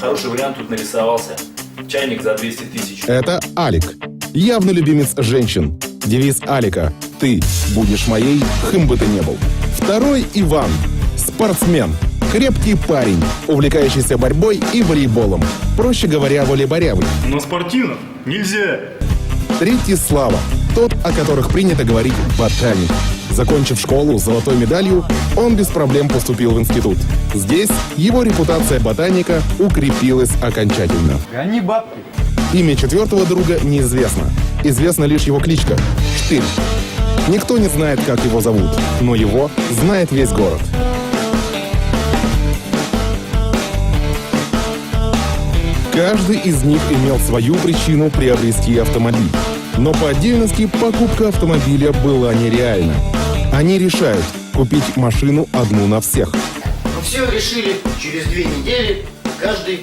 Хороший вариант тут нарисовался. Чайник за 200 тысяч. Это Алик. Явно любимец женщин. Девиз Алика: «Ты будешь моей, кем бы ты ни был». Второй Иван. Спортсмен. Крепкий парень, увлекающийся борьбой и волейболом. Проще говоря, волейборявый. Но спортивно нельзя. Третий Слава. Тот, о которых принято говорить ботаник. Закончив школу с золотой медалью, он без проблем поступил в институт. Здесь его репутация ботаника укрепилась окончательно. Гони бабки. Имя четвертого друга неизвестно. Известна лишь его кличка – Штырь. Никто не знает, как его зовут, но его знает весь город. Каждый из них имел свою причину приобрести автомобиль. Но по отдельности покупка автомобиля была нереальна. Они решают купить машину одну на всех. Но все решили через 2 недели, каждый